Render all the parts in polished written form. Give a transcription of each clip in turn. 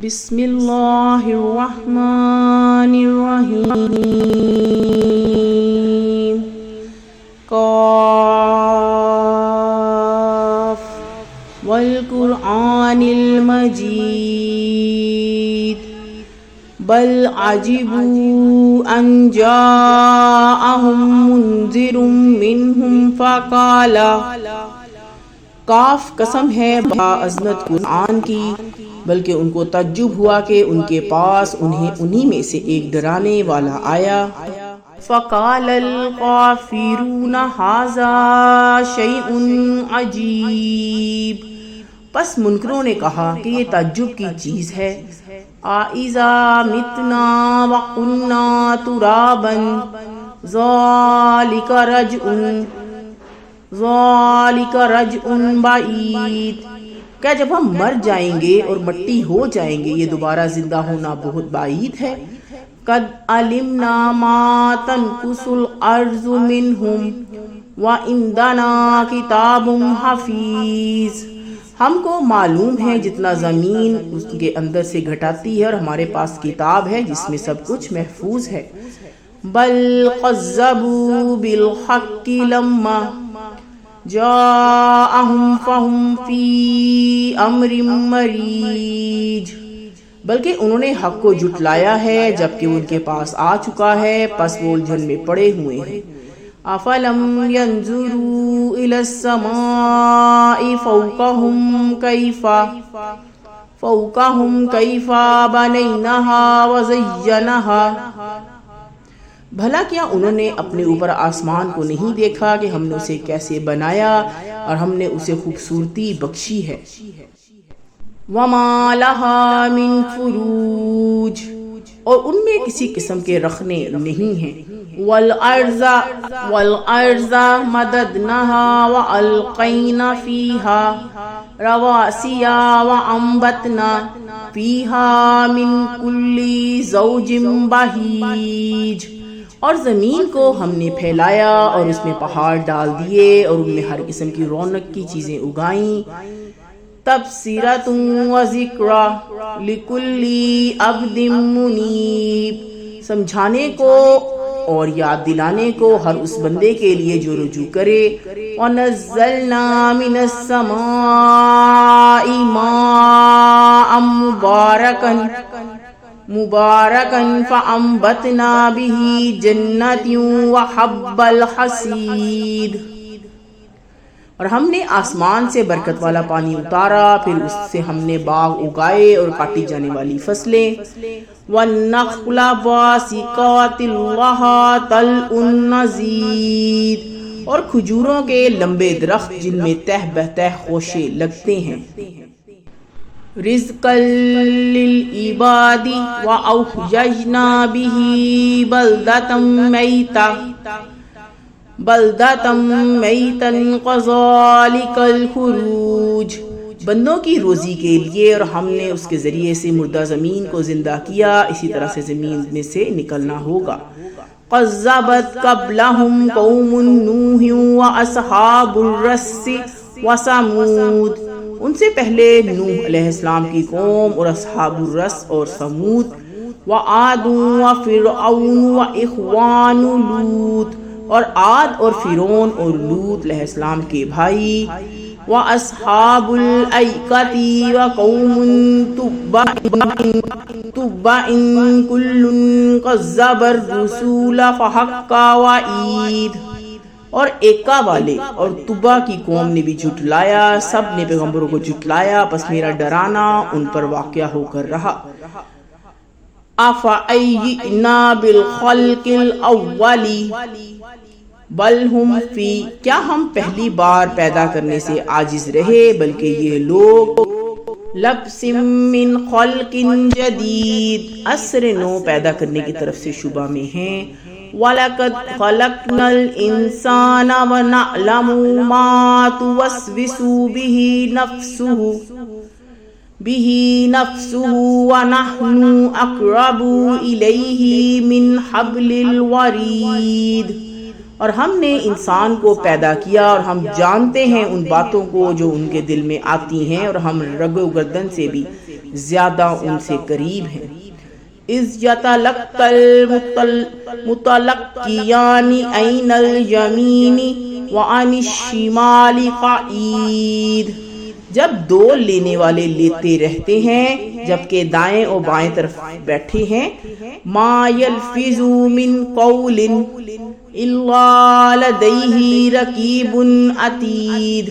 بسم اللہ الرحمن الرحیم قاف والقرآن المجید بل عجبوا ان جاءهم منذر منهم فقال کاف قسم ہے عظمت قرآن کی، بلکہ ان کو تعجب ہوا کہ ان کے پاس انہی میں سے ایک ڈرانے والا آیا۔ فقال الکافرون ھذا شیء عجیب، پس منکروں نے کہا کہ یہ تعجب کی چیز ہے۔ اَإِذَا مِتْنَا وَكُنَّا تُرَابًا ذَلِكَ رَجْعٌ بَعِیدٌ، کیا جب ہم مر جائیں گے اور مٹی ہو جائیں گے یہ دوبارہ زندہ ہونا بہت بعید ہے۔ قَدْ عَلِمْنَا مَا تَنْقُصُ الْأَرْضُ مِنْهُمْ وَعِنْدَنَا کِتَابٌ حَفِیظٌ، ہم کو معلوم ہے جتنا زمین اس کے اندر سے گھٹاتی ہے اور ہمارے پاس کتاب ہے جس میں سب کچھ محفوظ ہے۔ بَلْ كَذَّبُوا بِالْحَقِّ لَمَّا جاءہم فہم فی امر مریج، بلکہ انہوں نے حق کو جھٹلایا ہے جبکہ ان کے پاس آ چکا ہے، پس وہ الجھن میں پڑے ہوئے ہیں۔ افلم ینظروا الی السماء فوقہم کیف بنیناہا وزیناہا، بھلا کیا انہوں نے اپنے اوپر آسمان کو نہیں دیکھا کہ ہم نے اسے کیسے بنایا اور ہم نے اسے خوبصورتی بخشی ہے۔ وَمَا لَهَا مِن فُرُوجٍ، اور ان میں کسی قسم کے رخنے نہیں ہیں۔ وَالْأَرْضَ مَدَدْنَاهَا وَأَلْقَيْنَا فِيهَا رَوَاسِيَ وَأَنبَتْنَا فِيهَا مِن كُلِّ زَوْجٍ بَهِیجٍ، اور زمین کو ہم نے پھیلایا اور اس میں پہاڑ ڈال دیے اور ان میں ہر قسم کی رونق کی چیزیں اگائیں۔ تبصرۃ وذکریٰ لکل عبد منیب، سمجھانے کو اور یاد دلانے کو ہر اس بندے کے لیے جو رجوع کرے۔ وَنَزَّلْنَا مِنَ السَّمَاءِ مَاءً مُبَارَكًا فَأَنبَتْنَا بِهِ جَنَّاتٍ وَحَبَّ الْحَصِیدِ، اور ہم نے آسمان سے برکت والا پانی اتارا، پھر اس سے ہم نے باغ اگائے اور کاٹی جانے والی فصلیں۔ وَالنَّخْلَ بَاسِقَاتٍ لَهَا طَلْعٌ نَضِیدٌ، اور کھجوروں کے لمبے درخت جن میں تہ بتہ خوشے لگتے ہیں۔ رِزْقًا لِلْعِبَادِ وَأَحْیَیْنَا بِهِ بَلْدَةً مَیْتًا کَذَلِکَ الْخُرُوجُ، بندوں کی روزی کے لیے، اور ہم نے اس کے ذریعے سے مردہ زمین کو زندہ کیا، اسی طرح سے زمین میں سے نکلنا ہوگا۔ کذبت قبلہم قوم نوح واصحاب الرس وثمود، ان سے پہلے نوح علیہ السلام کی قوم اور اصحاب الرس اور ثمود۔ وعاد وفرعون واخوان لوط، اور عاد اور فرعون اور لوط علیہ السلام کے بھائی۔ واصحاب الایکۃ وقوم تبع کل کذب الرسول فحق وعید، اور ایکا والے اور تبع کی قوم نے بھی جھٹلایا، سب نے پیغمبروں کو جھٹلایا، پس میرا ڈرانا ان پر واقع ہو کر رہا۔ افعینا بالخلق الاول بل ہم فی، کیا ہم پہلی بار پیدا کرنے سے عاجز رہے، بلکہ یہ لوگ لبس من خلق جدید، عصر نو پیدا کرنے کی طرف سے شبہ میں ہیں۔ وَلَقَدْ خَلَقْنَا الْإِنسَانَ وَنَعْلَمُ مَا تُوَسْوِسُ بِهِ نَفْسُهُ وَنَحْنُ أَقْرَبُ إِلَيْهِ مِنْ حَبْلِ الْوَرِيدِ، اور ہم نے انسان کو پیدا کیا اور ہم جانتے ہیں ان باتوں کو جو ان کے دل میں آتی ہیں، اور ہم رگ و گردن سے بھی زیادہ ان سے قریب ہیں۔ اذ یتلقی المتلقیان عن الیمین وعن الشمال قعید، جب دو لینے والے لیتے رہتے ہیں جبکہ دائیں اور بائیں طرف بیٹھے ہیں۔ ما یلفظ من قول الا لدیہ رقیب عتید،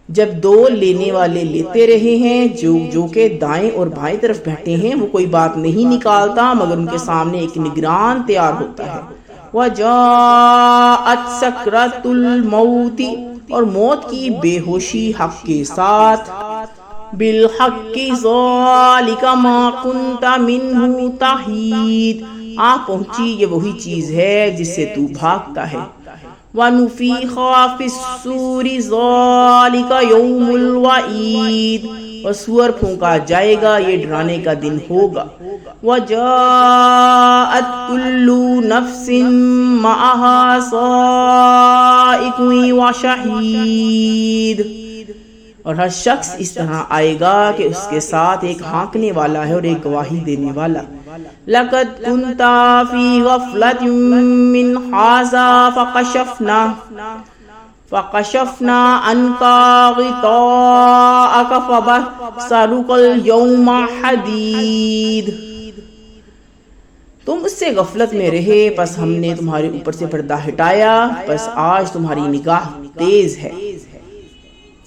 جب دو لینے والے لیتے رہے ہیں جو کہ دائیں اور بائیں طرف بیٹھے ہیں، وہ کوئی بات نہیں نکالتا مگر ان کے سامنے ایک نگران تیار ہوتا ہے۔ وَجَاءَتْ سَكْرَةُ الْمَوْتِ، اور موت کی بے ہوشی حق کے ساتھ۔ بِالْحَقِّ ذَلِكَ مَا كُنْتَ مِنْهُ تَحِيدُ، آ پہنچی یہ وہی چیز ہے جس سے تو بھاگتا ہے۔ وَنُفِخَ فِي الصُّورِ ذَلِكَ يَوْمُ الْوَعِيدِ، اور سور پھونکا جائے گا، یہ ڈرانے کا دن ہوگا۔ وَجَاءَتْ كُلُّ نَفْسٍ مَعَهَا سَائِقٌ وَشَهِيدٌ، اور ہر شخص اس طرح آئے گا کہ اس کے ساتھ ایک ہانکنے والا ہے اور ایک گواہی دینے والا۔ لَقَدْ كُنْتَ فِي غَفْلَةٍ مِّنْ هَٰذَا فَكَشَفْنَا عَنْكَ غِطَاءَكَ فَبَصَرُكَ الْيَوْمَ حَدِيدٌ، تم اس سے غفلت میں رہے، پس ہم نے تمہارے اوپر سے پردہ ہٹایا، پس آج تمہاری نگاہ تیز ہے۔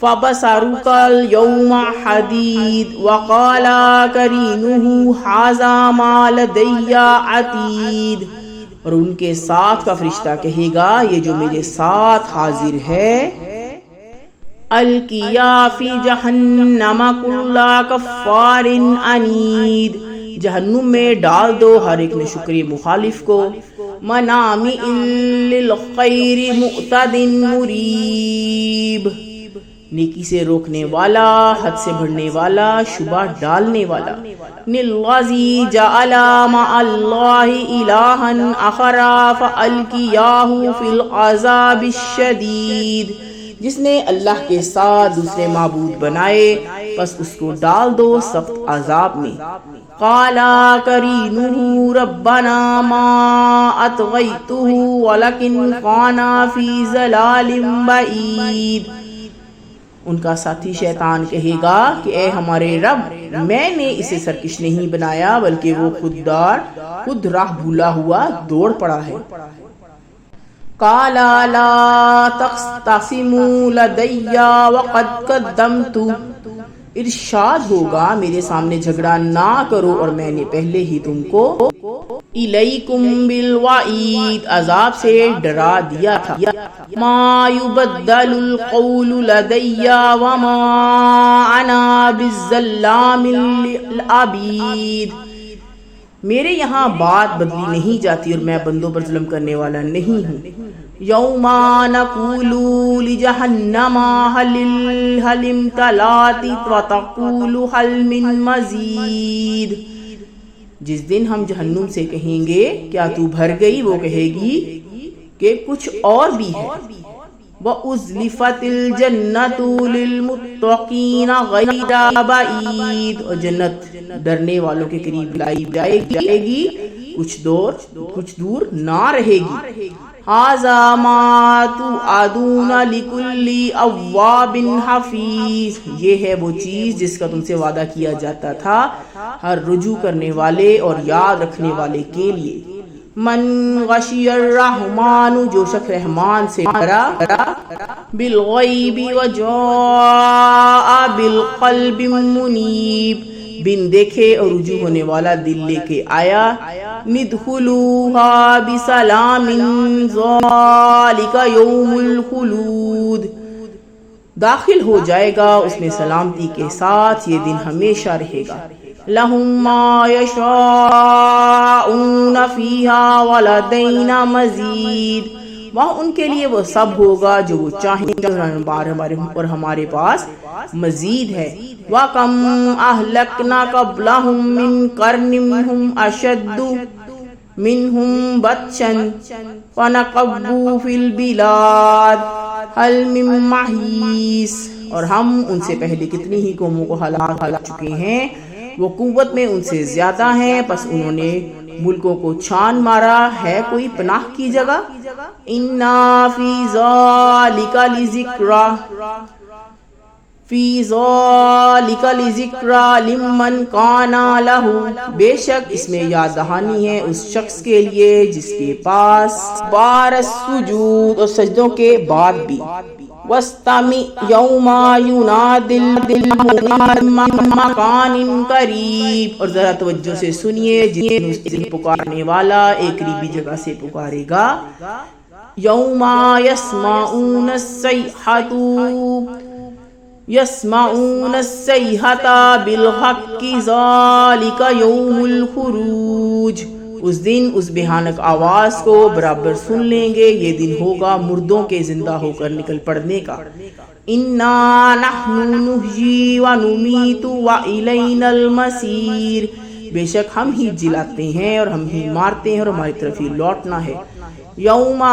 فَبَصَرُكَ الْيَوْمَ حَدِيدٌ وَقَالَ قَرِينُهُ هَٰذَا مَا لَدَيَّ عَتِيدٌ، اور ان کے ساتھ کا فرشتہ کہے گا یہ جو میرے ساتھ حاضر ہے۔ الْقِيَا فِي جَهَنَّمَ كُلَّ كَفَّارٍ عَنِيدٍ، جہنم میں ڈال دو ہر ایک ناشکری مخالف کو۔ مَنَامِعٍ لِلْخَيْرِ مُعْتَدٍ مُرِیبٍ، نیکی سے روکنے والا، حد سے بڑھنے والا، شبہ ڈالنے والا۔ الَّذِی جَعَلَ مَعَ اللَّهِ إِلَٰهًا آخَرَ فَأَلْقِیَاهُ فِی الْعَذَابِ الشَّدِیدِ، جس نے اللہ کے ساتھ دوسرے معبود بنائے پس اس کو ڈال دو سخت عذاب میں۔ قَالَ قَرِینُهُ رَبَّنَا مَا أَطْغَیْتُهُ وَلَکِنْ کَانَ فِی ضَلَالٍ بَعِیدٍ، ان کا ساتھی شیطان کہے گا کہ اے ہمارے رب، میں نے اسے سرکش نہیں بنایا بلکہ وہ خود راہ بھولا ہوا دوڑ پڑا ہے۔ قَالَ لَا تَخْتَصِمُوا لَدَیَّ وَقَدْ قَدَّمْتُ، ارشاد ہوگا میرے سامنے جھگڑا نہ کرو اور میں نے پہلے ہی تم کو الیکم بالوعید، عذاب سے ڈرا دیا تھا۔ ما یبدل القول لدی وما انا بالظلام للعبید، میرے یہاں بات بدلی نہیں جاتی اور میں بندوں پر ظلم کرنے والا نہیں ہوں۔ یوم نقول لجہنم هل امتلأت وتقول هل من مزید، جس دن ہم جہنم سے کہیں گے کیا تو بھر گئی، وہ کہے گی کہ کچھ اور بھی ہے۔ وَأُزْلِفَتِ الْجَنَّةُ لِلْمُتَّقِينَ غَيْرَ بَعِيدٍ، اور جنت ڈرنے والوں کے قریب لائی جائے گی، کچھ دور نہ رہے گی۔ هَٰذَا مَا تُوعَدُونَ لِكُلِّ أَوَّابٍ حَفِیظٍ، یہ ہے وہ چیز جس کا تم سے وعدہ کیا جاتا تھا ہر رجوع کرنے والے اور یاد رکھنے والے کے لیے۔ من غشی الرحمن، جو شخص رحمان سے ڈرا، بالغیب وجاء بالقلب منیب، بن دیکھے اور رجوع ہونے والا دل لے کے آیا۔ ندخلوها بسلام ذالک یوم الخلود، داخل ہو جائے گا اس میں سلامتی کے ساتھ، یہ دن ہمیشہ رہے گا۔ لہم ما یشاءون فیہا ولدینا مزید، وہاں ان کے لیے وہ سب ہوگا جو وہ چاہیں گے اور ہمارے پاس مزید ہے۔ وَكَمْ أَهْلَكْنَا قَبْلَهُمْ مِنْ قَرْنٍ هُمْ أَشَدُّ منهم بطشا فنقبوا في البلاد هل من محیص، اور ہم ان سے پہلے کتنی ہی قوموں کو ہلاک چکے ہیں، وہ قوت میں ان سے زیادہ ہیں، پس انہوں نے ملکوں کو چھان مارا، ہے کوئی پناہ کی جگہ؟ اِنَّا فِي ذَلِكَ لِذِكْرَىٰ فی ذالک لذکریٰ لمن کان لہ، بے شک اس میں یاد دہانی ہے اس شخص کے لیے جس کے پاس بار السجود، اور سجدوں کے بعد بھی، وَاسْتَمِعْ یَوْمَ یُنَادِ الْمُنَادِ مِن مَّکَانٍ قَرِیب، اور ذرا توجہ سے سنیے جس دن پکارنے والا ایک قریبی جگہ سے پکارے گا، یوم یسمعون الصیحۃ یسمعون الصیحۃ بالحق ذالک یوم الخروج، اس دن اس بھیانک آواز کو برابر سن لیں گے، یہ دن ہوگا مردوں کے زندہ ہو کر نکل پڑنے کا۔ انا نحن نحیی ونمیت والینا المصیر، بے شک ہم ہی جلاتے ہیں اور ہم ہی مارتے ہیں اور ہماری طرف ہی لوٹنا ہے۔ یوم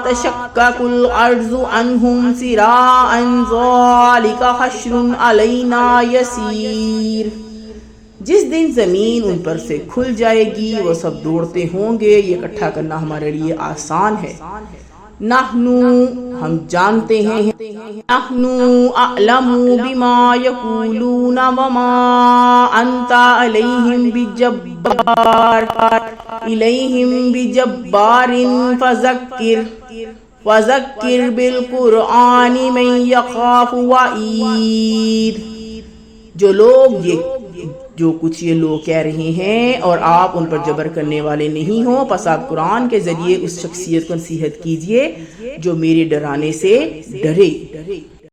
تشقق الارض عنہم سراعا ذالک حشر علینا یسیر، جس دن زمین ان پر سے کھل جائے گی وہ سب دوڑتے ہوں گے، یہ اکٹھا کرنا ہمارے لیے آسان ہے۔ نحنو، ہم جانتے ہیں، نحنو اعلم بما یقولون وما انت علیہم بجبار فذکر بالقرآن من یخاف وعید، جو کچھ یہ لوگ کہہ رہے ہیں اور آپ ان پر جبر کرنے والے نہیں ہوں، پس آپ قرآن کے ذریعے اس شخصیت کو نصیحت کیجئے جو میرے ڈرانے سے ڈرے۔